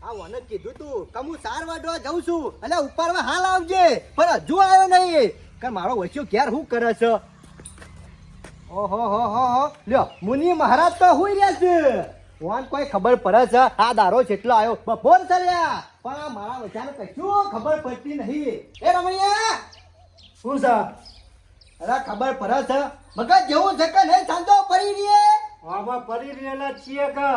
આ વને કીધું તું કે હું સાર વાટવા જાઉં છું એટલે ઉપર હાલ આવજે પણ હજુ આવ્યો નહીં કે મારો વચ્ચો ઘેર શું કરે છે ઓહો હો હો હો લ્યો મુનિ મહારાજ તો હુઈ રહ્યા છે વાન કોઈ ખબર પડે છે આ દારો કેટલો આવ્યો બપોર ચાલ્યા પણ આ મારા વચ્ચાને કશું ખબર પડતી નહીં એ રમણીયા શું છે? અરે ખબર પડે છે મગજ જેવું છે કે નહીં શાંતો પડી રહીએ આમાં પડી રહેલા છીએ કે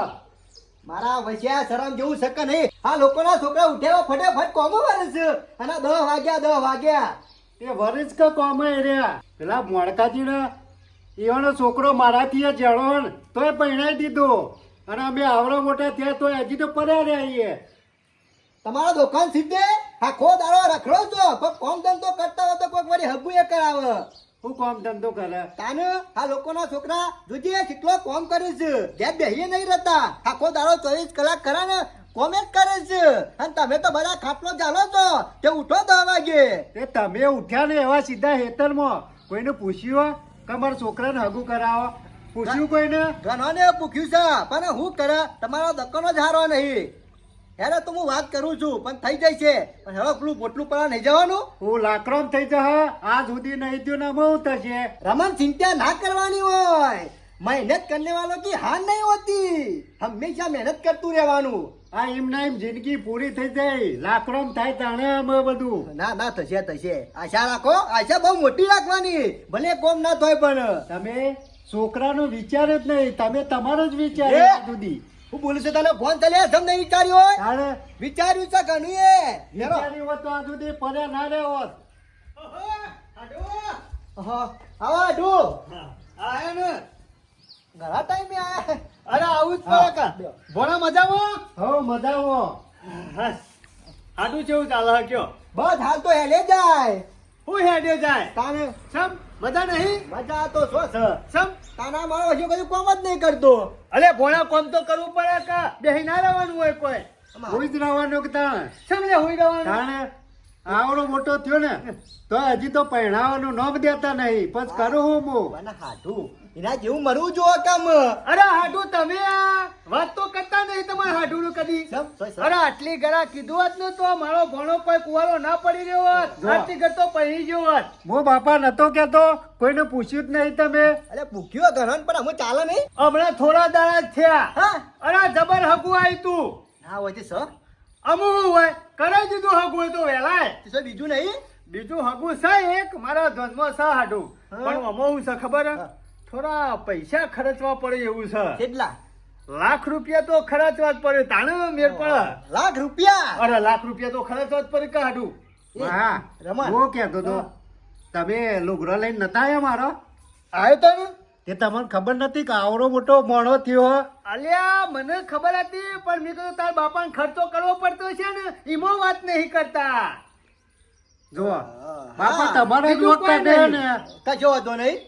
મારા વચ્યા શરમ જેવું છે કે નહીં આ લોકોના છોકરા ઉઠ્યા ફટાફટ કોમો વરે છે અને 10 વાગ્યા તે વરિજ કે કોમે રહ્યા પેલા મોણકાજી ને એવાનો છોકરો મારાથી જડો ને તોય પહેણાઈ દીધો અને અમે આવડો મોટા થયા તો હજી તો પડ્યા રહ્યા તમારો દુકાન સીધે આખો દાડો રખડો છો કોઈ કોમ ધંધો કરતા હોય તો કોઈ વળી હગુ એ કરાવે શું કામ ધંધો કરે તાને આ લોકોના છોકરા જોજે કેટલો કોમ કરે છે ઘેર બેહીએ નહીં રહેતા આખો દાડો 24 કલાક ખરા ને કોમ જ કરે છે અને તમે તો બધા ખાટલો ચાલો છો તે ઉઠો 10 વાગે તે તમે ઉઠ્યા ને એવા સીધા હેતરમાં કોઈને પૂછ્યું કે મારા છોકરાને હગું કરાવો પૂછ્યું કોઈને ઘણોને પૂછ્યું છે પણ હું કરે તમારો દક્કનો જ હારો નહીં હેરે તો હું વાત કરું છું પણ થઈ જાય છે પણ હવે પેલું પોટલું પડા નહીં જવાનું હું લાકડોમ થઈ જા આ સુધી નહીં થયું ને બહુ થશે રમન ચિંતા ના કરવાની હોય મહેનત કરને વાલો की हार नहीं होती हमेशा मेहनत करતું રહેવાનું આ એમ ના એમ જિંદગી પૂરી થઈ જાય લાકડોમ થાય તાણે અમે બધું ના ના થશે આશા રાખો આશા બહુ મોટી રાખવાની ભલે કોમ ના થાય પણ તમે છોકરાનો વિચાર જ નહીં તમે તમારો જ વિચાર એ! સુધી હું બોલું છું તને ફોન ચાલ્યા જમ નહીં વિચાર્યું હોય તાણે વિચાર્યું છે ઘણું એ હેરો. વિચાર્યું હોત તો આ સુધી પડ્યા ના રહે હોત આવો આડુ આયા ને ઘણા ટાઈમે આયા અરે આવું જ પડે કા ભોળા મજામાં હો મજાવો આટલું કેવું ચાલે કયો બસ હાલ તો હેલે જાય હું હેડ્યો જાય તાને સમ મજા નહીં મજા તો શું છે સમ તાના મારો હજુ કશું કોમ જ નહીં કરતો અલે ભોળા કોમ તો કરવું પડે કા બેહી ના રહેવાનું હોય કોઈ હોઈ જ રહેવાનું કે તાણે સમ લે હોઈ રહેવાનું તાણે આવડો મોટો થયો ને તો હજી તો પહેણાવાનું નોમ દેતા નહીં પછી કરું હું મને હાથું એના જેવું મરવું જો કામ અરે હાડું તમે આ વાત તો કરતા નહીં તમારે હાડું કદી અરે આટલી ગળા કીધું હોત ને તો મારો ભણો કોઈ કુવારો ના પડી રહ્યો હોત જો. આટલી ગતો પડી ગયો હોત હું બાપા નતો કેતો કોઈને પૂછ્યું જ નહીં તમે અરે ભૂખ્યો ઘરણ પણ અમે ચાલે નહીં હમણાં થોડા દાડા જ થયા હા અરે જબર હગું આવ્યું તું ના હોય છે સર અમુક હોય કરાઈ દીધું હગું હોય તો વેલાય સર બીજું નહીં બીજું હગું છે એક મારા ધનમાં છે હાડું હા. પણ આમાં હું છે ખબર હે? હા. થોડા પૈસા ખર્ચવા પડે એવું છે કેટલા લાખ રૂપિયા તો ખર્ચવા જ પડે તાણે મેળ પડે લાખ રૂપિયા અરે લાખ રૂપિયા તો ખર્ચવા જ પડે કે હાડું એ, હા રમણ. હું કેતો તો હા. તમે લુગડો લઈને નતા આવ્યા મારો આવ્યો તો ને તે તમને ખબર નથી કે આવડો મોટો મોણો થયો અલ્યા મને ખબર હતી પણ મેં કીધું તાર બાપાને ખર્ચો કરવો પડતો છે ને એમાં વાત નહીં કરતા જો હા. બાપા તમારો જ બીજું વખત કોઈ કાઢ્યો નહીં. ને કશો વાંધો નહીં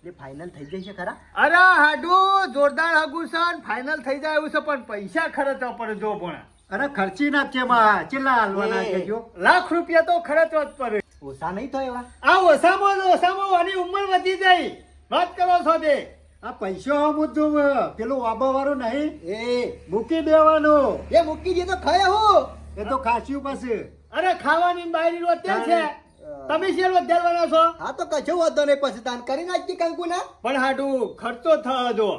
એ ફાઇનલ થઈ જશે ખરા અરે હાડું જોરદાર હગું છે ને ફાઇનલ થઈ જાય એવું છે પણ પૈસા ખર્ચવા પડે જો પણ અરે ખર્ચી નાખીએ માં ચેલા હાલવાના એ. કેજો લાખ રૂપિયા તો ખર્ચવા જ પડે ઓછા નહીં થાય એવા આ ઓસામાં આની ઉંમર વધી જાય વાત કરો છો તે આ પૈસો મુદ્દું પેલું વાબા વાળું નહીં એ મૂકી દેવાનું એ મૂકી દે તો ખાય હું એ તો ખાસ્યું પાસે અરે ખાવાની બાયરી નો તેલ છે તમે શેર વધારવાના છો હા તો કશો વાંધો નહીં પછી તાન કરી નાખતી કંકુ ના પણ હાડું ખર્ચો થયો જો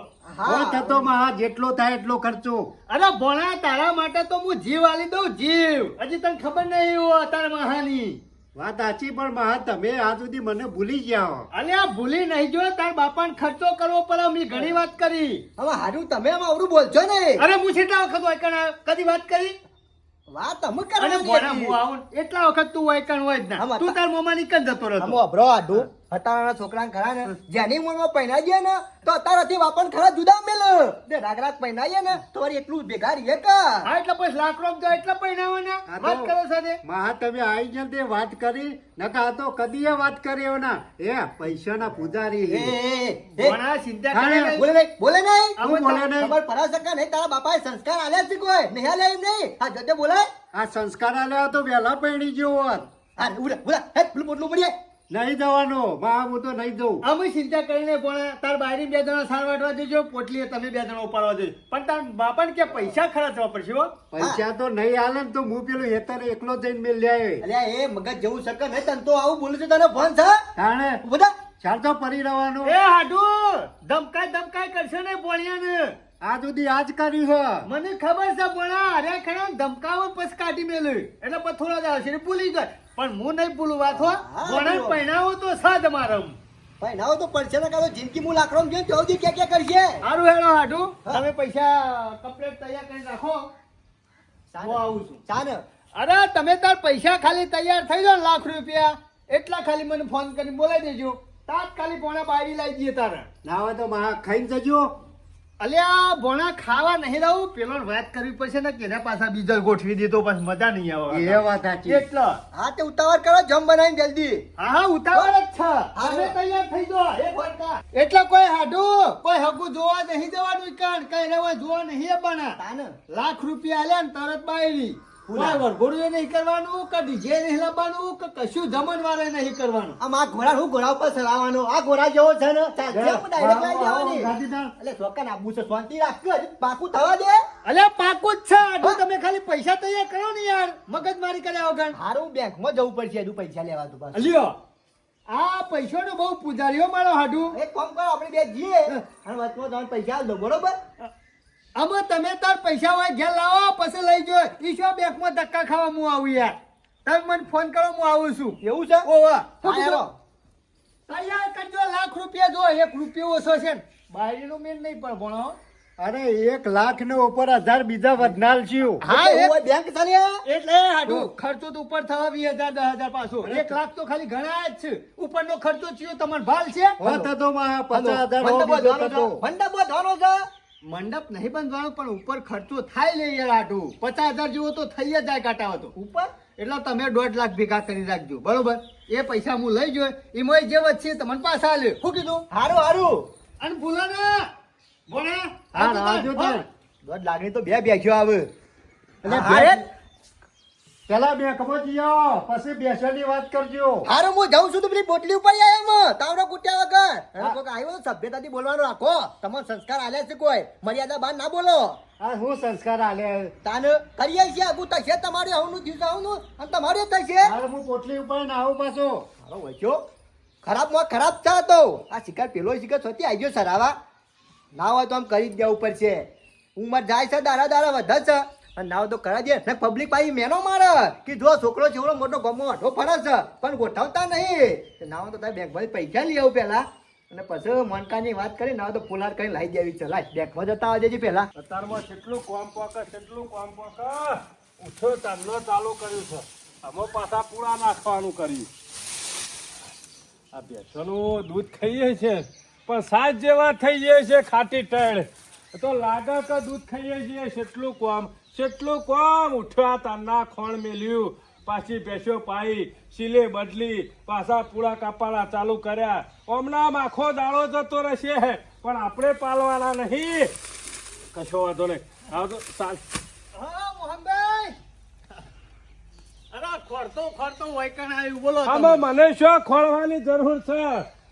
કોઈ થતો માં જેટલો થાય એટલો ખર્ચો અરે ભણા તારા માટે તો હું જીવ આલી દઉં જીવ હજી તને ખબર નહીં હોય તારા મહાની વાત સાચી પણ મહા તમે આ સુધી મને ભૂલી ગયા હો. અલ્યા ભૂલી નહીં જો તાર બાપાને ખર્ચો કરવો પડે મેં ઘણી વાત કરી હવે હારું તમે આમ અવરું બોલશો ને અરે હું કેટલા વખત વાયકણ કદી વાત કરી વાત અમે અને કરવાની ભણા હતી. હું આવું ને એટલા વખત તું વાયકણ હોય જ ના આમાં તું તાર મોમાં નીકળ જતો આમ રહેતો અભરો આઢું હટાવાના છોકરાને ખરા ને જેની ઉંમરમાં પહેરાઈ ગયા ને તો અત્યારથી વાપન ખરા જુદા મેલ જે રાગ પહેરાઈએ ને તો વળી એટલું ભેગા રહીએ કા હા એટલે પછી લાકડો જો એટલે પહેરાવાના આ તો- વાત કરો સાથે મહા તમે આવી ગયા તે વાત કરી નકા આ તો કદી એ વાત કરી એવો ના એ પૈસાના પૂજારી એ, છે. એ, એ, ભણા ચિંતા હા, કરે ને, નહીં. બોલે નહીં બોલે નહીં આવું બોલે નહીં. ખબર પડે છે કે નહીં તારા બાપાએ સંસ્કાર આલ્યા છે કોઈ નહીં આલ્યા એમ નહીં હા જતે બોલાય આ સંસ્કાર આલ્યા તો વહેલા પૈણી જેવો હોત હા ઉડા ઉડા હે પેલું પોટલું પડીએ નહીં જવાનો હું તો નહીં જઉં. અમે ચિંતા કરીને પણ તાર બાયરી 2 જણા સાર વાટવા દેજો, પોટલીએ તમે 2 જણા ઉપાડવા દેજો. પણ તાર બાપાને કે પૈસા ખર્ચવા પડશે હો. પૈસા તો નહીં હાલે ને તો હું પેલું હેતર એકલો જઈને મેલ લે અલ્યા એ મગજ જવું શકે નહીં તને તો આવું બોલું છું તને ફોન છે તાણે બધા ચાલ તો પરી રહેવાનું. એ હાડુ ધમકાય કરશે ને બોણિયાને. આ સુધી આજ કર્યું છે. મને ખબર છે બોણા અરે ખરા ધમકાવો પછી કાઢી મેલ્યું એટલે પછી થોડા જ આવશે ને ભૂલી જાય. પણ હું નહીં ભૂલું વાત હો. હા, બોણા બોલો. પહેણાવો તો સાદ મારમ. ભાઈ ના હોય તો પડશે ને કાં તો જિંદગી હું લાકડો ગયો ચોથી ક્યાં કરશે સારું હેડો હાડુ હા. તમે પૈસા કમ્પ્લીટ તૈયાર કરીને રાખો. હું આવું છું. ચાને અરે તમે તાર પૈસા ખાલી તૈયાર થઈ જાઓ ને ₹1,00,000 એટલા ખાલી મને ફોન કરીને બોલાવી દેજો. તાત્કાલિક ભોણા બાયરી લાવી દઈએ તારે. ના હોય તો માં ખાઈને જજો. અલ્યા ભોણા ખાવા નહીં રહું પેલો વાત કરવી પડશે ને કેના પાછા બીજા ગોઠવી દીધો પછી મજા નહીં આવે. એ વાત સાચી. એટલે હા તે ઉતાવળ કરો જમ બનાવીને જલ્દી હા ઉતાવળ જ છે. તમે તૈયાર થઈ જાઓ એ ભોંડા. એટલે કોઈ હાડું કોઈ હગું જોવા નહીં જવાનું કાન કઈ રહેવા જોવા નહીં આવવાના. તાને ₹1,00,000 આલ્યા ને તરત બાયરી. પૂરા. કોઈ વરઘોડું નહીં કરવાનું કે ડીજે નહીં લાવવાનું કે કશું જમણવારે નહીં કરવાનું. આમ આ ઘોડા હું ઘોડા ઉપર ચલાવવાનો આ ઘોડા જેવો છે ને ચાલશે હું ડાયરેક્ટ લઈ જવાની ગાંધીધામ. એટલે ચોક્કસ આપવું છે શાંતિ રાખજો હજી પાકું થવા દે અલ્યા પાકું જ છે હાડું. તમે ખાલી પૈસા તૈયાર કરો ને યાર મગજમારી કર્યા વગર. હારું બેંકમાં જવું પડશે હજુ પૈસા લેવા તું પાછું અલ્યો આ પૈસાનો બહુ પૂજારીઓ મારો હાડું. એક કામ કરો આપણે બે જઈએ અને વચમાં તમને પૈસા આલ દો બરોબર આમાં તમે તાર પૈસા હોય ઘેર લાવો પછી લઈ જો. ઈશો બેંકમાં ધક્કા ખાવા હું આવું યાર. તમે મને ફોન કરો હું આવું છું. એવું છે ઓવા હા, હેરો. તૈયાર કરજો ₹1,00,000 જો ₹1 ઓછો છે ને બાયરીનો મેન નહીં પણ ભણો. અરે 1,00,000 ને ઉપર 1,000 બીજા વધનાર છું. હા, એવું એક- હોય બેંક ચાલ્યા એટલે હાડું ખર્ચો તો ઉપર થવા 20,000 10,000 પાછો. 1,00,000 તો ખાલી ગણા જ છે. ઉપરનો ખર્ચો ચિયો તમારે ભાલ છે. હોત તો માં 50,000 મંડપ બીજો બાંધવાનો થતો. છે. મંડપ બાંધવાનો છે મંડપ નહીં બંધવાનો પણ ઉપર ખર્ચો થાય લે યાર હાડું 50,000 જેવો તો થઈ જ જાય કાટાવો તો. ઉપર એટલે તમે 1.5 લાખ ભેગા કરી રાખજો બરોબર. એ પૈસા હું લઈ જોઈ એમાં જે વચ્ચે તમને પાછા આલ્યો. શું કીધું? હારું હારું અને ભૂલો ને ભોણા હા રાજો તાર. દોઢ લાખની તો બે બેસ્યો આવે એટલે હા, બે- પેલા બેંકમાં જઈ આવો પછી બેસવાની વાત કરજો. હારું હું જાઉં છું તો પેલી પોટલી ઉપર આયા તાવડો કુટ્યા વગર અને કોક આવ્યો તો સભ્યતાથી બોલવાનું રાખો તમારો સંસ્કાર આલ્યા છે કોઈ મર્યાદા બહાર ના બોલો આ હું સંસ્કાર આલે. તાને કરીએ છીએ આગું થશે તમારે આવનું દિવસ આવનું અને તમારે થશે હાલ હું પોટલી ઉપર ને આવું પાછો. હારો વચ્ચો ખરાબમાં ખરાબ થા તો આ શિકાર પેલો શિકાર છોતી આવી ગયો સરાવા ના હોય તો આમ કરી જ દેવું પડશે ઉંમર જાય છે દારા દારા વધે છે અને ના હોય તો કરા દે ને પબ્લિક પાછી મેનો મારે કે જો છોકરો છેવડો મોટો ગમો અઢો ફરે છે પણ ગોઠવતા નહીં ના હોય તો તારે બેંકમાંથી પૈસા લઈ આવું પહેલા અને પછી મનકાની વાત કરી ના હોય તો પુલાર કરીને લાવી દેવી છે લાય બેંકમાં જતા આવજે જી પહેલા અત્યારમાં કેટલું કામ પાકે ઉઠો તારનો ચાલુ કર્યું છે આમાં પાછા પૂળા નાખવાનું કર્યું આ ભેંસોનું દૂધ ખાઈએ છે પણ સાજ જેવા થઈ જાય છે ખાટી ટેડ તો લાગે કે દૂધ ખાઈએ છીએ કેટલું કામ ઉઠ્યા તારના ખોણ મેલ્યું પાછી ભેંસો પાઈ સિલે બદલી પાછા પૂળા કાપાડા ચાલુ કર્યા હમણાં આખો દાડો જતો રહેશે પણ આપણે પાલવાના નહીં કશો વાંધો નહીં આવતો ચાલ હા મોહનભાઈ અરે ખોરતો વૈકણ આવ્યું બોલો તમે. આમાં મને શું ખોળવાની જરૂર છે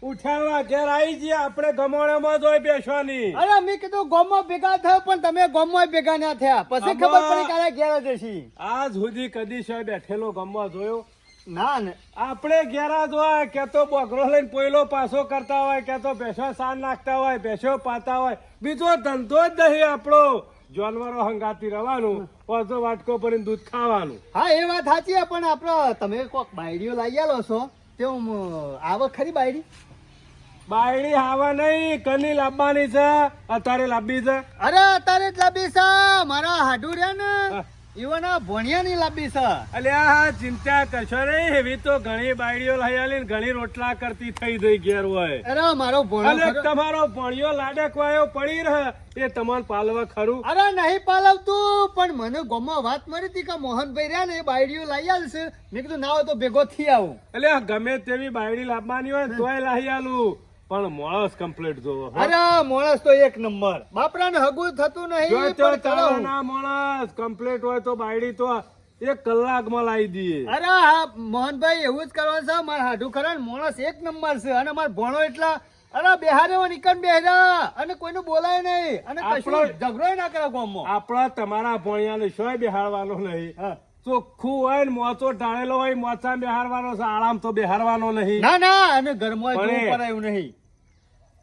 ઉઠાવા ઘેર આવી જઈએ આપણે ગમોણામાં જ હોય બેસવાની અરે મેં કીધું ગામમાં ભેગા થયો પણ તમે ગામમાં ભેગા ના થયા પછી ખબર પડી કે આ ઘેર જ હશી. આજ સુધી કદી છે બેઠેલો ગમવા જોયો ના ને આપણે ઘેરા જ હોય કે તો બોકરો લઈને પોયલો પાછો કરતા હોય કે તો ભેંસો સાન નાખતા હોય ભેંસો પાતા હોય બીજો ધંધો જ નહીં આપણો જાનવરો હંગાતી રહેવાનું પાછો વાટકો ભરીને દૂધ ખાવાનું હા એ વાત સાચી છે પણ આપડે તમે કોક બાયડીઓ લાવી આલો છો તે આવે ખરી બાયડી? બાયડી હાવા નહીં કની લાવવાની છે અત્યારે લાવવી છે અરે અત્યારે જ લાંબી છે મારા હાડુ રહ્યા ને એવાના ભણિયાની લાંબી છે. અલ્યા ચિંતા કરશો નહીં એવી તો ઘણી બાયડીઓ લઈ આલી ને ઘણી રોટલા કરતી થઈ ગઈ ઘેર હોય અરે મારો ભણો અને ખરો. તમારો ભણ્યો લાડક વાયો પડી રહે એ તમારે પાલવા ખરું અરે નહીં પાલવતું પણ મને ગામમાં વાત મળી હતી કે મોહનભાઈ રહ્યા ને એ બાયડીઓ લાવી આલશે. મેં કીધું ના હોય તો ભેગો થી આવું. એટલે ગમે તેવી બાયડી લાવવાની હોય ને તોય લાવી આલું પણ મોણસ કમ્પ્લીટ જોવો હો. અરે માણસ તો એક નંબર બાપરાને હગું થતું જો નહીં તો પણ ચલો. ચાલના મોણસ કમ્પ્લીટ હોય તો બાયડી તો 1 કલાકમાં લાવી દઈએ. અરે હા મોહનભાઈ એવું જ કરવાનું છે. મારા હાડું ખરા ને માણસ એક નંબર છે અને મારો ભણો એટલા અરે બેહારે નીકળ બેહરા અને કોઈનું બોલાય નહીં અને કશું ઝઘડોય ના કરે ગામમાં. આપણા તમારા ભણિયાને શોય બેહાડવાનો નહીં. ચોખ્ખું હોય ને મોચો ઢાળેલો હોય મોચા બેહારવાનો છે, આરામ તો બેહારવાનો નહીં. ના ના અને ઘરમાં પણ જોવું પડે એવું નહીં.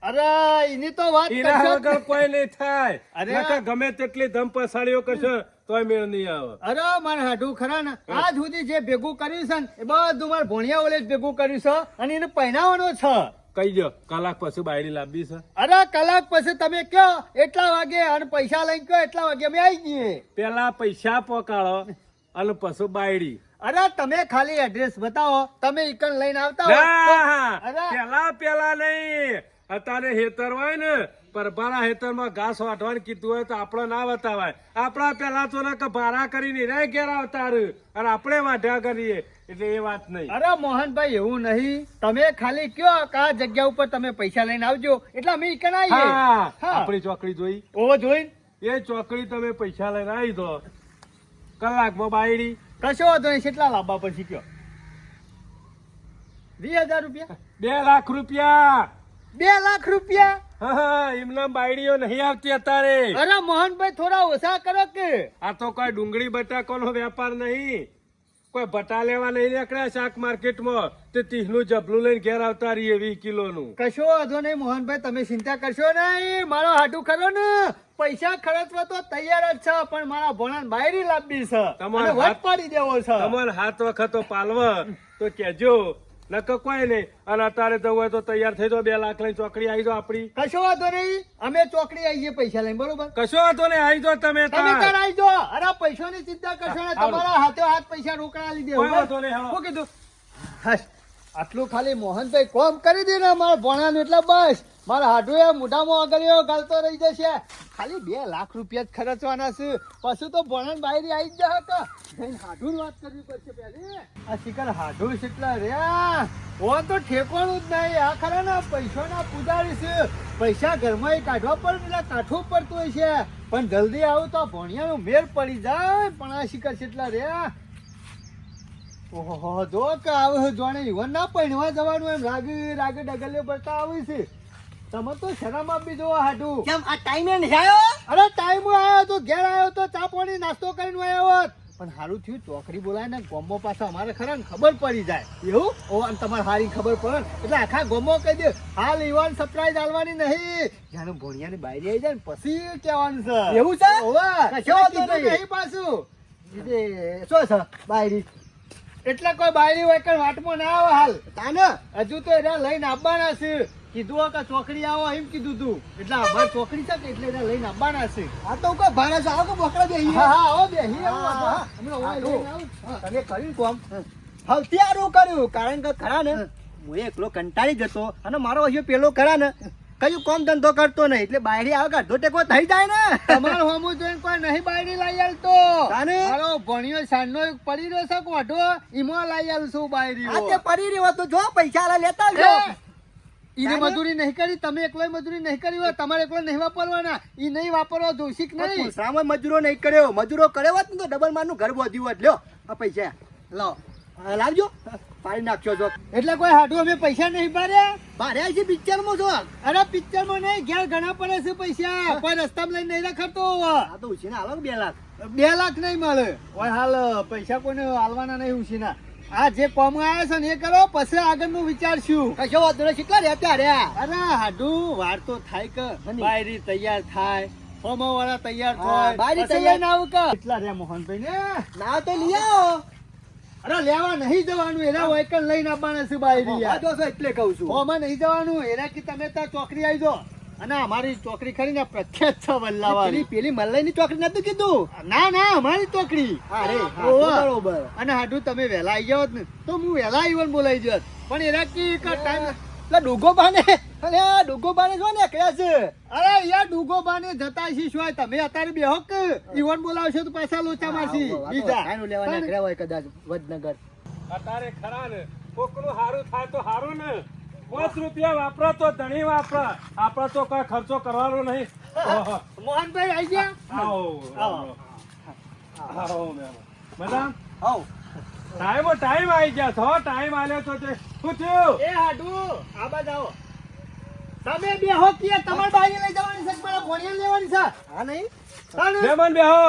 અરે એની તો વાત એના કરશો જ વગર કોઈ નહીં થાય. અરે. નકર ગમે તેટલી ધમ પસાડીઓ કરશો તોય મેળ નહીં આવે. અરે મારે હાડું ખરા ને આજ સુધી જે ભેગું કર્યું છે ને એ બધું મારા ભણિયા ઓલે જ ભેગું કર્યું છે અને એને પહેરાવાનો છે. કહી દો કલાક પછી બાયડી લાવવી છે. અરે કલાક પછી તમે કયો એટલા વાગે અને પૈસા લઈને કયો એટલા વાગે અમે આવી જઈએ. પેલા પૈસા પકાળો અને પછી બાયડી. અરે તમે ખાલી એડ્રેસ બતાવો તમે ઈકન લઈને આવતા હો ના, અરે પેલા નહીં. અત્યારે હેતર હોય ને પરભારા હેતરમાં ઘાસ વાટવાનું કીધું હોય તો આપણે ના બતાવાય. આપણા પેલા તો ના કે ભાડા કરીને રે ઘેર આવતા રહ્યું અને આપણે વાઢ્યા કરીએ એટલે એ વાત નહીં. અરે મોહનભાઈ એવું નહીં તમે ખાલી કયો કે આ જગ્યા ઉપર તમે પૈસા લઈને આવજો એટલે અમે ઈકન આવીએ. હા, હા. આપણી ચોકડી જોઈ ઓ જોઈને એ ચોકડી તમે પૈસા લઈને આવી દો કલાકમાં બાયડી. કશો વાંધો નહીં. કેટલા લાવવા પછી કયો 20,000 રૂપિયા 2 લાખ રૂપિયા. 2 લાખ રૂપિયા. હા, એમના બાયડીઓ નહીં આવતી અત્યારે. અરે મોહનભાઈ થોડા ઓછા કરો કે. આ તો કોઈ ડુંગળી બટાકાનો વેપાર નહીં, કોઈ બટા લેવા નહીં નીકળ્યા શાક માર્કેટમાં તે 30 નું જબલું લઈને ઘેર આવતા રહીએ 20 કિલોનું. કશો વાંધો નહીં મોહનભાઈ તમે ચિંતા કરશો નહીં. મારો હાટું ખરો ને પૈસા ખર્ચવા તો તૈયાર જ છે પણ મારા ભણાને બાયરી લાવવી છે તમારે અને વટ પાડી દેવો છે. તમારે 7 વખત પાલવા તો કેજો નકર કોઈ નહીં. અને અત્યારે જવું હોય તો તૈયાર થઈ જાઓ 2 લાખ લઈને ચોકડી આવી જાઓ આપડી. કશો વાંધો નહીં અમે ચોકડી આવીએ પૈસા લઈને બરોબર. કશો વાંધો નહીં આવી જાઓ તમે તમે તાર. તાર આવી જાઓ. અરે પૈસાની ચિંતા કરશો ને હાલો. તમારા હાથે હાથ પૈસા રોકડા લીધે કોઈ વાંધો નહીં, હાલો. શું કીધું હશ. આટલું ખાલી મોહનભાઈ કોમ કરી દે ને મારા ભણાનું એટલે બસ મારા હાડું એ મોઢામાં આગળીઓ ગાલતો રહી જશે. ખાલી 2 લાખ રૂપિયા જ ખર્ચવાના છે પછી તો ભણાન બાયરી આવી જ જશે તો જઈને હાડું વાત કરવી પડશે પહેલી. આ શિકાર હાડું કેટલા રહ્યા ઓ તો ઠેકવાનું જ નહીં. આ ખરા ને પૈસાના પૂજારી છે. પૈસા ઘરમાં કાઢવા પડે એટલે કાઠું પડતું હોય છે પણ જલ્દી આવું તો ભણિયાનો મેર પડી જાય. પણ આ શિકાર કેટલા રહ્યા ઓહો જો કે આવે જોણે ઈવન ના પૈણવા જવાનું એમ રાગે ડગલે પડતા આવે છે. તમે તો શરમ આપી દો હાડું. કેમ આ ટાઈમે નહીં આવ્યો? અરે ટાઈમ આવ્યો તો ઘેર આવ્યો તો ચા પાણી નાસ્તો કરીને આવ્યો હોત પણ સારું થયું ચોકડી બોલાય ને ગોમો પાછા અમારે ખરા ને ખબર પડી જાય. એવું ઓ અને તમારે સારી ખબર પડે ને એટલે આખા ગોમો કહી દે હાલ ઈવન સરપ્રાઈઝ આલવાની નહીં. જાણે ભોણિયાની બાયરી આવી જાય ને પછી કહેવાનું છે. એવું છે? ઓવા કશો વાંધો કીધું નહીં. નહીં પાછું. એ શું છે બાયરી? એટલે કોઈ બાયરી હોય કે વાટમાં ના આવે હાલ. તાને હજુ તો એના લઈને આવવાના છે. કીધું કે ચોકડી આવો એમ કીધું તું એટલે અમારી ચોકડી છે કે એટલે એના લઈને આવવાના છે. આ તો કોઈ ભાડા છે આવો બોકડા બેહી. હા હા આવો બેહી આવો હા, હા. હમણાં ઓય લઈને આવું. હા. તમે કર્યું કોમ સૌથી સારું કર્યું કારણ કે ખરા ને હું એકલો કંટાળી જતો અને મારો હજુ પેલો ખરા ને કયું કોમ ધંધો કરતો નહીં એટલે બાયરી આવે અડધો ટેકો થઈ જાય ને. તમારે હોમું જોઈને કોઈ નહીં બાયરી લઈ આલતો. તાને? મારો ભણ્યો સાંજનો એક પડી રહ્યો છે કોઠો ઈમાં લઈ આલું છું બાયરી. આ તે પડી રહ્યો તો જો પૈસા લેતા આવજો. ઈને મજૂરી નહીં કરી તમે એકલોય મજૂરી નહીં કરી હોય તમારે એકલો નહીં વાપરવાના ઈ નહીં વાપરવા દોષિક નહીં. પૂછરામાં મજૂરો નહીં કર્યો મજૂરો કર્યો હોત ને તો ડબલ મારનું ઘર બોધ્યું હોત. લ્યો આ પૈસા લો આ લાવજો પાડી નાખજો જો. એટલે કોઈ હાડું અમે પૈસા નહીં ભર્યા. ભારે છે પિક્ચરમાં જો. અરે પિક્ચર માં નહીં ઘેર ઘણા પડે છે પૈસા કોઈ રસ્તામાં લઈને નહીં રખડતો. આ તો ઉછીને આલો ને 2 લાખ. 2 લાખ નહીં મળે ઓય હાલ પૈસા કોઈને હાલવાના નહીં ઉછીના. આ જે કોમ આવ્યા છે ને એ કરો પછી આગળનું વિચારશું. કશો વાંધો નહીં કેટલા રહ્યા રહ્યા. અરે હાડું વાર તો થાય કે હની. બાયરી તૈયાર થાય હોમો વાળા તૈયાર હા, થાય બાયરી પછી તૈયાર. લઈને આવું કે કેટલા રહ્યા મોહનભાઈ ને. ના તો લઈ આવો. અરે લેવા નહીં જવાનું એના વાયકલ લઈને આવવાના છે બાયરી યાર. જો છો એટલે કહું છું. હોમાં નહીં જવાનું એના કે તમે ત્યાં ચોકડી આવી જાઓ અને અમારી ચોકડી ખરી ને પ્રખ્યાત છે વલ્લાવાળી. પેલી મલાઈની ચોકડી નતું કીધું. ના ના અમારી ચોકડી. અરે હા, ઓવા. બરોબર. અને હાડું તમે વહેલા આવી જાવ ને તો હું વહેલા આવીને બોલાવી જાત પણ એના કી ટાઈમ એટલે ડૂગો બાને અરે આ ડૂગો બાને જો ને એકલા છે. અરે યાર ડુગો બાને જતા છીએ શું તમે અત્યારે બેહો કે ઈવન બોલાવશો તો પાછા લોચા મારશી બીજા. ખાનું લેવા નીકળ્યા હોય કદાચ વડનગર. અત્યારે ખરા ને કોકનું સારું થાય તો સારું ને. 5 રૂપિયા વાપરો તો ધણી વાપરા આપડે તો કઈ ખર્ચો કરવાનો નહીં. મોહનભાઈ આવી ગયા. આવો આવો. આવો મેમ. મેડમ હઉ ટાઈમ આવી ગયા છો ટાઈમ આલ્યો તો તે શું થયું એ હાડુ આ બાજ આવો તમે બે હો કે તમાર બાઈ લઈ જવાની છે મારા ભોણિયા લેવાની છે હા નહીં તાણે મહેમાન બેહો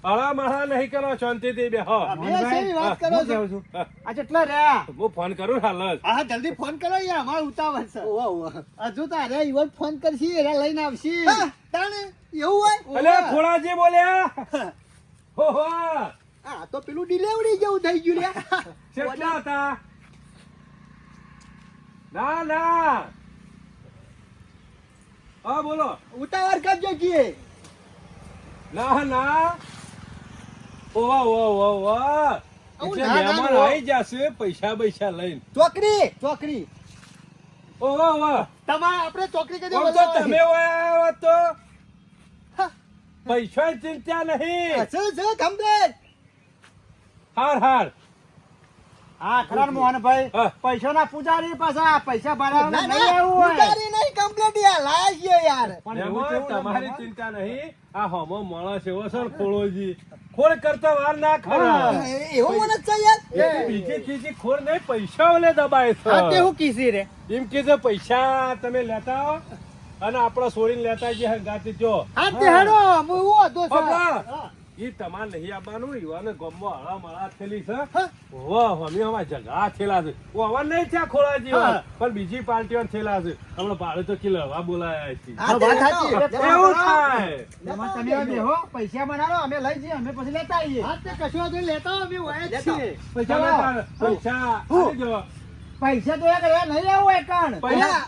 અળા મહા નહીં કરો શાંતિથી બેહો બે શેની વાત કરો છો હા, આ કેટલા રહ્યા હું ફોન કરું હાલ જ હા જલ્દી ફોન કરો યાર અમાર ઉતાવળ છે ઓવા ઓવા હજુ તારે ઈવન ફોન કરશી એરા લઈને આવશી હા, તાણે એવું હોય અલે ખોળાજી બોલ્યા હો આ તો પેલું ડિલિવરી જેવું થઈ ગયું લ્યા કેટલા હતા ના હા બોલો ઉતાવળ કરજો કીએ ના ઓવા આવું એટલે ના, ના, મહેમાન ના. આવી જશે પૈસા લઈને ચોકરી ઓવા તમારે આપણે ચોકડી કરી આમ તો તમે આયા હોત તો પૈસા ચિંતા નહીં છે કમ્પ્લેટ હાર હા ખરા ને મોહનભાઈ હા. પૈસાના પૂજારી પાછા પૈસા ભરાવાના ના નહીં ના આવું હોય ઉતારી નહીં કમ્પ્લેટ યાર લાયા છીએ યાર પણ એવું મહેમાન, કેવું તમારી ના ચિંતા નહીં આ હોમો માણસ એવો છે ને ખોળોજી ખોળ કરતા વાર ના હા. ખરા એવું મને જ છે યાર એ બીજી ત્રીજી ખોળ નહીં પૈસા ઓલે દબાય છે હા તે હું કીસી રે એમ કે છે પૈસા તમે લેતા આવો અને આપડા છોડીને લેતા જે હંગાતી જો હા તે હેડો હું એવું હતો છે બાપા. હા. ઈ તમાર નહીં આવવાનું ઈવાને ગમમાં હળા મળા થયેલી છે હા. વાહ અમે અમાર જગા થયેલા છે ઓવા નહીં થયા ખોળાજી હા. પણ બીજી પાર્ટીઓ થયેલા છે હમણાં ભાડે તો કિલવા બોલાયા છે હા, વાત સાચી. એવું થાય એમાં તમે બેહો પૈસા બનાવો અમે લઈ જઈએ અમે પછી લેતા આવીએ હા તે કશું વાંધો નહીં, લેતા આવો, અમે વાય જ લેતા છીએ તમે પૈસા તાર પૈસા આપી પૈસા તો એક રહ્યા નહીં આવું એકણ પહેલા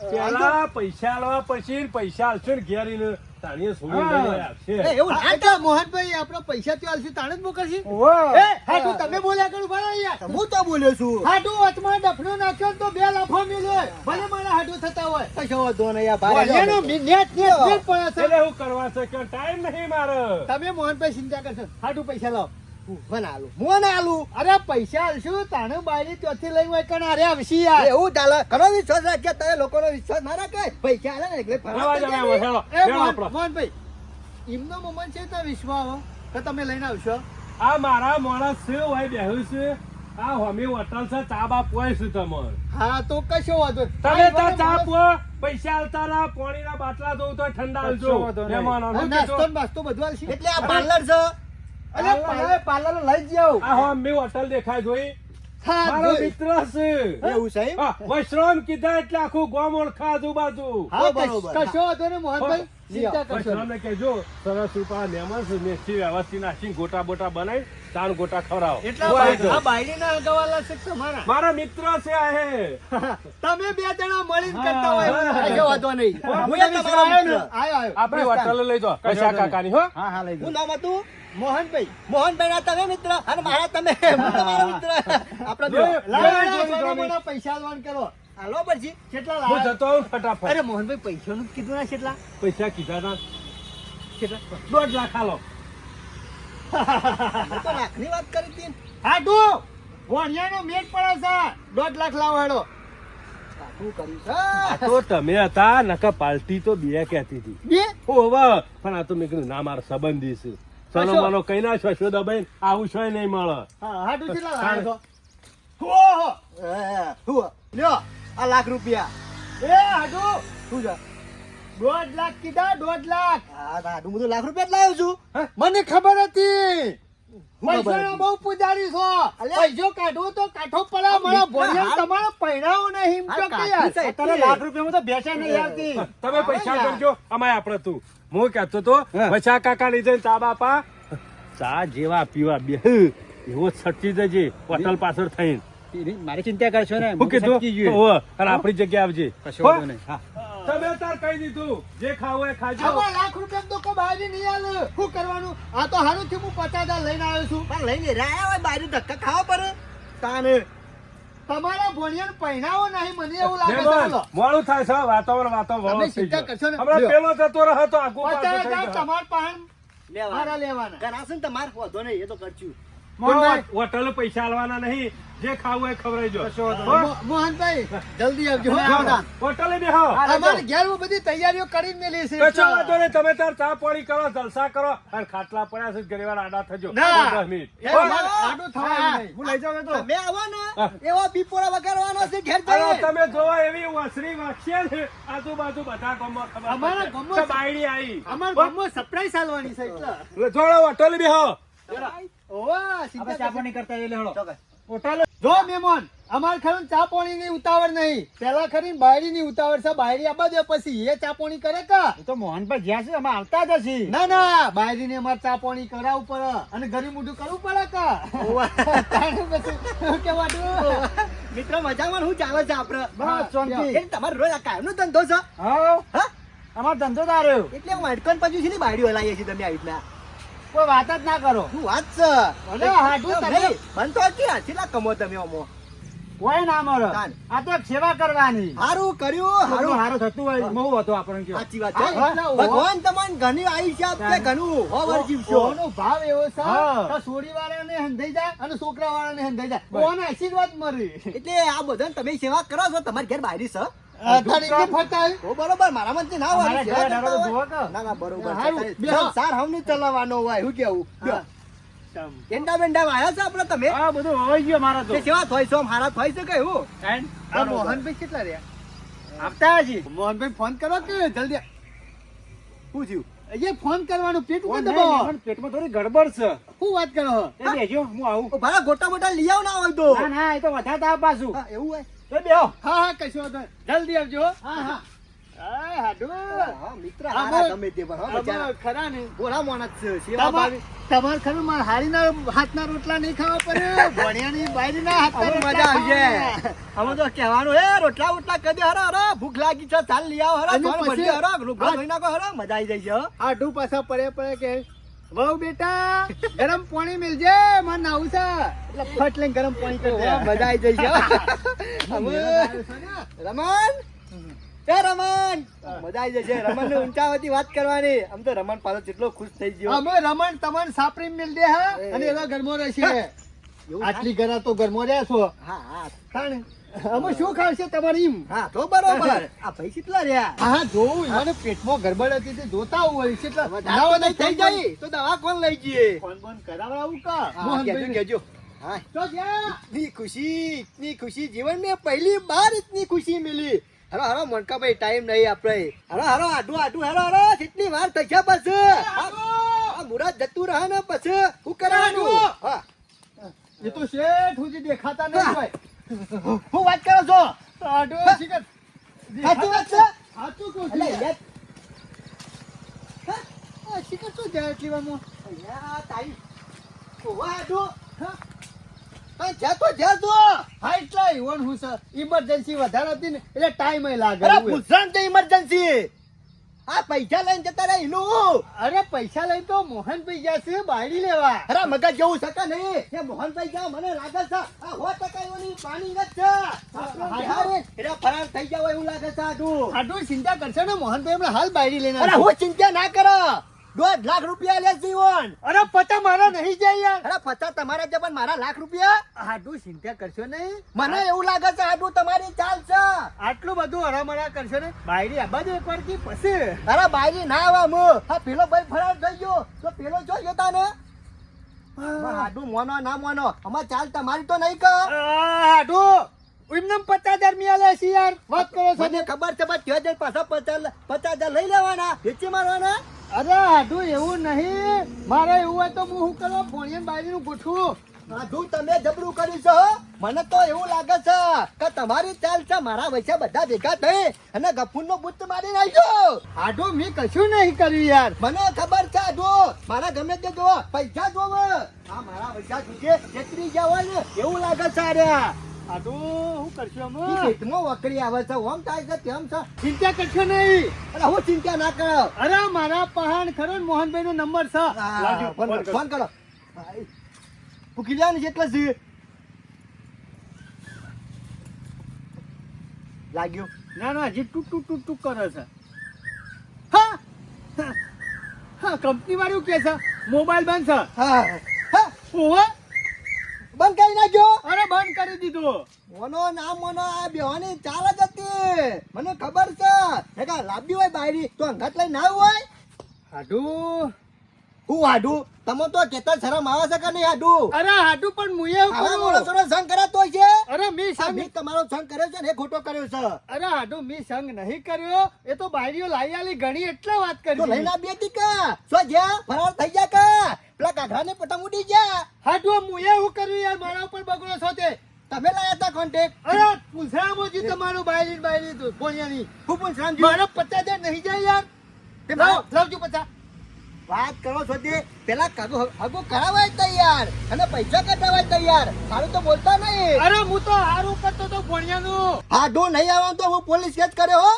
પેલા પૈસા આલવા પછી ને પૈસા આલશે ને ઘેર ઈને તાણીએ છોડી હા. લઈને આવશે એવું ના આ તો મોહનભાઈ આપણો પૈસા તો આલશે તાણે જ મોકલશે ઓહો. એ હાટુ તમે બોલ્યા કરું બરાબર યાર હું તો બોલ્યો છું હાટુ વચમાં ડફનો નાખ્યો ને તો બે લાફો મિલે ભલે મારા હાટુ થતા હોય કશો વાંધો નહીં યાર બહાર એનો જાઓ. નેટ પડે છે એટલે હું કરવા છે કે ટાઈમ નહીં મારો તમે મોહનભાઈ ચિંતા કરશો હાટુ પૈસા લાવો મને આલું મને આલું અરે પૈસા આલશું તાણે બાયરી ત્યાંથી લઈને હોય કણ અરે આવશી યાર એવું ચાલે ઘણો વિશ્વાસ રાખે તમે લોકોનો વિશ્વાસ ના રાખે પૈસા આલે ને એટલે ફરવા જવા તો જવા જાય. હેલો એ હેલો આપણો મોહનભાઈ એમનો મોમન છે તો વિશ્વાસ કે તમે લઈને આવશો આ મારા માણસ છે હોય બેહું છે આ હોમી હોટલ છે ચા બા પોય છે તમાર હા તો કશો વાંધો નહીં. તમે તો આ ચા માણસ- પો પૈસા આલતા ના પાણીના બાટલા દઉં તો ઠંડા કશો આલજો વાંધો નહીં. મહેમાનોનું આ કીધું. નાસ્તો ને બાસ્તો બધું આલશે. એટલે આ પાર્લર છે અરે પાર્લર લઈ જ જાઓ આ હોમી હોટલ દેખાય જોઈ હા મારો જોઈ. મિત્ર છે એવું છે એમ? હા, વૈષ્ણવ કીધા એટલે આખું ગામ ઓળખા આજુબાજુ હા બરોબર. કશો વાંધો નહીં મોહનભાઈ ચિંતા કરશો નહીં. વૈષ્ણવને કહેજો સરસ રૂપા મહેમાન છે મેથી વ્યવસ્થિત નાખીને ગોટા બોટા બનાવી તાણ ગોટા ખવડાવો એટલા બોલાવજો. આ બાયડીના અગાવાલા છે કે તમારા મારા મિત્ર છે આ હે તમે બે જણા મળીને કરતા હોય હા. કશો વાંધો નહીં હું હું એ તમે તમારો આવ્યો ને? મિત્ર. આયો, આયો. આપણી બસ હોટલ લઈ જાઓ કશા કાકાની હો હા હા લઈ શું જાઓ. નામ હતું મોહનભાઈ મોહનભાઈ ના તમે મિત્ર અને મારા તમે હું તમારો મિત્ર આપણા બે. જોયું? લાવો, જોયું, લાવો, જોયું, મને પૈસા આલવાનું કરો હાલો પછી કેટલા હું લાવ્યા? જતો આવું ફટાફટ અરે મોહનભાઈ પૈસાનું જ કીધું ના કેટલા પૈસા કીધા તા કેટલા 1.5 લાખ આલો મેં તો લાખની વાત કરી હતી હા તું વણિયાનો મેટ પડે છે 1.5 લાખ લાવો હેડો શું કર્યું છે આ તો તમે હતા નકા પાર્ટી તો બે કહેતી હતી બે ઓવા પણ આ તો મેં કીધું ના મારા સંબંધી છે સનો કશો? મનો કઈ ના છો દબાઈ આવું છો નહીં મળે હા હાટુ કેટલા લાવ્યા છો ઓહો હું લ્યો આ લાખ રૂપિયા એ હાટુ શું છે 1.5 લાખ કીધા 1.5 લાખ હા દાદુ હું તો લાખ રૂપિયા જ લાવ્યો છું મને ખબર હતી હું ખબર પૈસાનો હતી? બહુ પૂજારી છો અલ્યા. પૈસો કાઢવો તો કાઠો પડે મારા ભોળિયા હા. તમારો પહેરાવો નહીં એમ હા, કહો કે કાઠું યાર. છે અત્યારે એટલે. લાખ રૂપિયામાં તો બેસે નહીં આવતી તમે પૈસા યાર. કરજો અમાય આપણે તું હું કહેતો તો હા. પૈસા કાકા લઈ જઈને ચા બાપા ચા જેવા પીવા બે એવો છટકી જજે હોટલ પાછળ થઈને મારી ચિંતા કરશો ને શું કીધું ઓહો, અને આપણી જગ્યાએ આવજે કશો હો? વાંધો નહીં. હા. તમે તાર કહી દીધું જે ખાવું એ ખાજો આમાં લાખ રૂપિયા તો કોઈ બહાર નહીં આલે શું કરવાનું આ તો હારું થયું હું 50,000 લઈને આવ્યો છું પણ લઈને રહ્યા હોય બહાર ધક્કા ખાવા પડે તાને તમારા ભોણિયાને પહેરાવો નહીં મને એવું લાગે છે મહેમાન, બોલો મોડું થાય છે વાતાવરણ તમે વળો થઈ ચિંતા ગયો. કરશો ને. હમણાં લ્યો. પેલો જતો રહે તો આગુ પાછું થઈ 50,000 જાય. તમારા પાસે લેવા મારા લેવાના કરાશે ને તમારે વાંધો નહીં એ તો કરશું મોહનભાઈ. હોટલ પૈસા આલવાના નહીં, જે ખાવું એ ખવડાવજો. મોહનભાઈ જલ્દી આવજો હો. હોટલે બેહો. અમારે ઘેર હું બધી તૈયારીઓ કરીને મેલી છે કશો વાંધો નહીં, તમે તાર ચા પાણી કરો, જલસા કરો, અને ખાટલા પડ્યા છે ઘણીવાર આડા થજો. ના. 10 મિનિટ. એ મારે આડું થવાનું નહીં. હું લઈ જાઉં તો તમે આવો ને એવો પીપોળા વગાડવાનો છે ઘેર અરે જઈને. તમે જોવો એવી વસરી વાગશે ને આજુબાજુ બધા ગામમાં ખબર અમારા પડશે. ગામમાં કે બાયડી આઈ. અમારા ગામમાં સરપ્રાઈઝ આલવાની છે એટલે. જોડો હોટલે બેહો. ઓવા, સીધા આપણે ચા પાણી કરતા એટલે હેડો. ચોક્કસ. હોટલ જો મહેમાન અમાર ખરું ચા પાણી ની ઉતાવળ નહીં, પેલા ખરી બાયડી ની ઉતાવળ છે. બાયડી આબા દે પછી એ ચા પાણી કરે કા? એ તો મોહનભાઈ જ્યાં છે અમે આવતા જ છીએ. ના ના, બાયડી ને અમારે ચા પાણી કરાવવું પડે અને ગરી મોઢું કરવું પડે કા? તાણે પછી શું કહેવાનું? મિત્ર મજામાં ને? શું ચાલે છે આપડે? બસ શાંતિ. એ તમારો રોજ આ કાયમનો ધંધો છે? હા હા? અમારો ધંધો તાર્યો. એટલે હું અડકન પછી છે ને બાયડીઓ લાવીએ છીએ તમે આવી રીતના. કોઈ વાત જ ના કરો. શું વાત છે? અરે હાડું તમે નહીં, મન તો કે કેટલા કમો તમે અમો. કોઈ ના મળે. તાન. આ તો એક સેવા કરવાની. હારું કર્યું, હારું હારું. હારું થતું હોય બહુ હતું આપણને કયો. સાચી વાત હા, છે. એટલે ભગવાન તમને ઘણી આયુષ્ય આપશે, ઘણું હોવર જીવશો. ઓનો ભાવ એવો છે હા. કે સોડી વાળાને હંધાઈ જાય અને છોકરા વાળાને હંધાઈ જાય. ઓને આશીર્વાદ મળી. એટલે આ બધા તમે સેવા કરો છો, તમારી ઘેર બાયરી છે? તારી રીતે ફરતા હોય. ઓ બરોબર, મારા મનથી ના હોય. અમારા સેવા ઘરે કરતા ડાળો હોય. જોવો કે? ના ના બરોબર છે. હારું, તારે બેહો. સંસાર હવની ચલાવવાનો હોય, શું કેવું? હા. એંડા બેંડા વાયા છે આપણે તમે? હા બધું હોય ગયો મારા તો. તે સેવા થોય છો, હારા થોય છે કે એવું? આ મોહનભાઈ કેટલા રહ્યા? આવતા હજી. મોહનભાઈ ફોન કરો કે જલ્દી. શું થયું? એ ફોન કરવાનું પેટ ઉપર ફોન દબાવો. નહીં, પણ પેટમાં થોડી ગડબડ છે. શું વાત કરો છો? એ બેસજો, હું આવું. ઓ ભાડા ગોટા બોટા લઈ આવ ના હોય તો. ના ના એ તો વધારે તાવ પાછું. હા, એવું હોય. એ બેહો. હા હા કશો વાંધો નહીં. જલ્દી આવજો હો. હા હા આ હાડુ. હા, મિત્ર આમાં- હારા ગમે તે પણ, હો બચારા. આમાં ખરા ને ભોળા માણસ છે, સેવા ભાવી. તમારે ખરું મારે હારીના હાથના રોટલા નહીં ખાવા પડે, ભણિયાની બાયરીના હાથના હવે રોટલા મજા આવશે. ખાવાના. હવે તો કહેવાનું, એ રોટલા બોટલા કરી દે, હરો હરો ભૂખ લાગી છે, ચાલ લઈ આવો, હરો અને થોડું પછી- ભરી હરો રૂગડા ધોઈ નાખો, હરો મજા આવી જાય છે, હો. આઢું પાછા પડે કે વહુ બેટા ગરમ પાણી મિલજે, મને નાવું છે એટલે ફટ લઈને ગરમ પાણી કરી દે. ઓહ, મજા આવી જાય છે, હો. હવે રમણ, એ રમણ, મજા આવી જાય છે. રમણ ને ઊંચાવાથી વાત કરવાની. આમ તો રમણ પાછો કેટલો ખુશ થઈ ગયો. અમે રમણ તમને સાપરી મિલ દે હા અને એવા ઘરમો રહેશે. એવું આટલી ઘરા તો ઘરમો રહ્યા છો. હા હા તાણે અમે શું ખાવશે તમારે એમ? હા, તો બરોબર. આ ભાઈ કેટલા રહ્યા? હા જોવું એને પેટમાં ગરબડ હતી તે જોતા હોય છે એટલે ના હોય તો થઈ જાય તો દવા કોણ લઈ જઈએ? ફોન બોન કરાવડાવું કા? હા, મોહનભાઈ કહેજો, કહેજો. હા, તો જ્યાં इतनी खुशी जीवन में पहली बार इतनी खुशी मिली. हरो हरो मोनका भाई टाइम नहीं આપણે. હરો હરો આડું આડું હરો હરો કેટલી વાર થઈ ગયા પછી. આ મુરાદ જતું રહે ને પછી શું કરવાનું? હા, એ તો શેઠ હુજી દેખાતા નહીં હોય. હું વાત કરો છો? આઢો શિખર સાચું વાત છે? સાચું કહું છું. એટલે યાર, આ શિખર શું જાય એટલી વારમાં? અહીંયા તારી ઓવા આડું. હા, જા તો જા તો. હા એટલે ઈવન હું છે ઇમરજન્સી વધારે હતી ને એટલે ટાઈમ લાગે. અરે એવું. ભૂષણ છે ઇમરજન્સી. આ પૈસા લઈને જતા રહે એનું. અરે પૈસા લઈ તો મોહનભાઈ ગયા છે બાયડી લેવા. અરે મગજ જેવું શકે નહીં. એ મોહનભાઈ જા મને લાગે છે આ 100% એની પ્લાનિંગ જ છે. હારે એરા ફરાર થઈ જાવ એવું લાગે છે આડું. આઢું ચિંતા કરશે ને મોહનભાઈ હમણાં હાલ બાયડી લઈને અરે આવશે. હું ચિંતા ના કરો. 1.5 લાખ રૂપિયા લે જીવન. અરે પતા મારા નહીં જાય યાર. અરે 50 તમારા છે પણ મારા લાખ રૂપિયા. આઢું ચિંતા કરશો નહીં. મને એવું લાગે છે આડું તમારી ચાલ છે. આટલું બધું હરામરા કરશો ને બાયડી આ બાજુ એકવાર કી પછી અરે બાયરી ના આવા મુ. હા પેલો ભાઈ ફરાર થઈ ગયો તો પેલો જોયો તાને. આડું મોનો ના મોનો અમાર ચાલ તમારી તો નહીં કર. આઢું એમને 50,000 મિયા છે યાર. વાત કરો છો મને ખબર છે બસ 2000 પાછા 50,000 લઈ લેવાના વેચી મારવાના. અરે આઢું એવું નહીં મારે એવું હોય તો હું શું કરવા ફોનિયન બાયડીનું ગોઠવું. આધુ તમે જબરું કર્યું છે હો. મને તો એવું લાગે છે કે તમારી ચાલ છે મારા વચ્ચે બધા ભેગા થઈ અને ગફુરનો બુત્ત મારી નાખ્યો. આઢું મેં કશું નહીં કર્યું યાર. મને ખબર છે આધુ મારા ગમે તે જો પૈસા જોવે આ મારા પૈસા જોજે છેતરી ગયા હોય ને એવું લાગે છે. અરે આઢું શું કરશું અમે? પેટમાં વકરી આવે છે ઓમ થાય છે તેમ છે. ચિંતા કરશો નહીં. અરે હું ચિંતા ના કરો. અરે મારા પહાણ ખરો ને મોહનભાઈ નો નંબર છે. લાજો, ફોન કરો. ભૂખી લ્યા ને જેટલા છે લાગ્યો. ના ના હજી ટૂક ટૂક ટૂક ટૂક કરે છે. હા હા કંપની વાળું કે છે મોબાઈલ બંધ છે. હા હા ઓહો બંધ કરી નાખ્યો. અરે બંધ કરી દીધું. મોનો ના મોનો આ બેવાની ચાલ જ હતી. મને ખબર છે હેકા લાંબી હોય બાયરી તો અંગત લઈ ના હોય. હાડું. હું હાડું તમે તો કેતા શરમ આવે છે કે નહીં હાડું? અરે હાડું પણ મુએ એવું આવા કર્યું. માણસોનો સંગ કરાતો હોય છે. અરે મી આ સંગ. મેં તમારો સંગ કર્યો છે ને એ ખોટો કર્યો છે. અરે હાડું મી સંગ નહીં કર્યો. એ તો બાયરીઓ લાઈ આલી ઘણી એટલે વાત તો કરી. લઈને આવી હતી કે સો જ્યાં ફરાર થઈ ગયા કે પેલા કાઢવાને પતંગ ઉડી ગયા. હાડું મુએ એવું કર્યું યાર મારા ઉપર બગડો છો તે. તમે લાયા હતા કોન્ટેક્ટ. અરે પૂછરામાં જ તમારું બાયરી તો ભોણિયાની. હું પણ શ્રામજી મારા 50,000 નહીં જાય યાર. તે મારો- લાવજો 50. વાત કરો છો તે પેલા હગો કરાવાય તૈયાર અને પૈસા કઢાવાય તૈયાર. મારું તો બોલતા નહીં. અરે હું તો હારું કરતો તો ભોણિયાનું. હાડું નહીં આવવાનું તો હું પોલીસ કેસ કર્યો હો.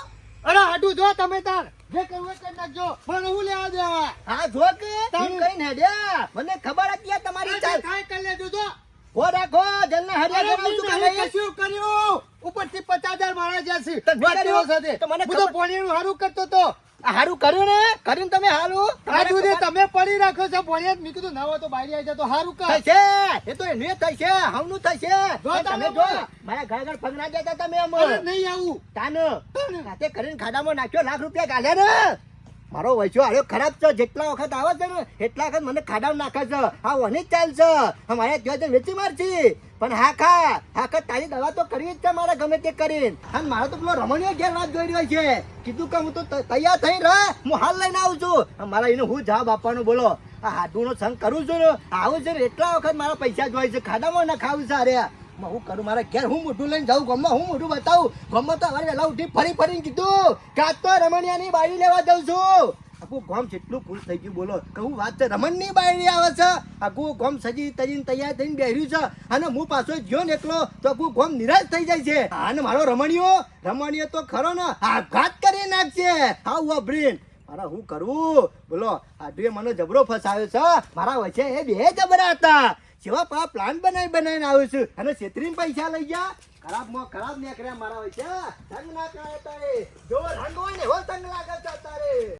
અરે હાડું જો તમે તાર જે કરવું એ કરી નાખજો. મને હું લેવા દેવા. હા જો કે તમે- એમ કહીને હેડ્યા. મને ખબર હતી આ તમારી ચાલ. કાંઈ કરી લેજો જો. હો રાખો જલના હેડ્યા અરે કરાવશું મેં કે નહીં નહીં? કશું કર્યું. ઉપરથી 50,000 મારા જ્યાં છે. તો વાત નહીં કેવો કર્યું? સાથે? તો મને હું તો ખબર- ભોણિયાનું હારું કરતો તો. આ હારું કર્યું ને કરીને તમે હારું આ દૂધે તમે પડી રાખો છો ભોણિયા જ. મેં કીધું ના હોય તો બાયરી આવી જાય તો હારું કર. થશે એ તો એનું થશે હમનું થશે. જો પણ તમે તમે જો બોલો. મારા ઘર ઘર પગ ના દેતા તમે અમ અરે નહીં આવું. તાન રાતે કરીને ખાડામાં નાખ્યો લાખ રૂપિયા ગાલ્યા ને. મારો વૈસો હારો ખરાબ છે. જેટલા વખત આવે છે ને એટલા વખત મને ખાડામાં નાખે છે. હા ઓની જ ચાલ છે. અમારે ત્યાં જઈને વેચી મારછી. પણ હા ખા તારી દવા તો કરવી જ છે મારે ગમે તે કરીને. અને મારો તો પેલો રમણીયો ઘેર વાત જોઈ રહ્યો છે. કીધું કે હું તો તૈયાર થઈ રહે હું હાલ લઈને આવું છું. મારા એનો હું જવાબ આપવાનું બોલો. આ હાડુનો સંગ કરું છું ને આવું છે ને એટલા વખત મારા પૈસા જોઈ છે. ખાડામાં ના ખાવું છે. અરે હું કરું મારા ઘેર હું મોઢું લઈને જાઉં ગામમાં હું મોઢું બતાવું. ગામમાં તો હવે વહેલા ઉઠી ફરીને કીધું કે આજ તો રમણિયાની બાયરી લેવા જાઉં છું. આખું ગામ જેટલું ખુશ થઈ ગયું બોલો. કહું વાત છે રમણની બાયરી આવે છે. આખું ગામ સજી તજીને તૈયાર થઈને બેહર્યું છે. અને હું પાછો ગયો ને એકલો તો આખું ગામ નિરાશ થઈ જાય છે. અને મારો રમણીયો તો ખરો ને આપઘાત કરી નાખશે. હા વાપરીન મારા હું કરું બોલો. આડુએ મને જબરો ફસાવ્યો છે. મારા વચ્ચે એ બે જબરા હતા. જેવા પ્લાન બનાવીને આવ્યો છું અને છેતરીને પૈસા લઈ ગયા. ખરાબ નીકળ્યા મારા વચ્ચે. સંગ ના કરે તારે જો રંગ હોય ને એવો સંગ લાગે છે તારે.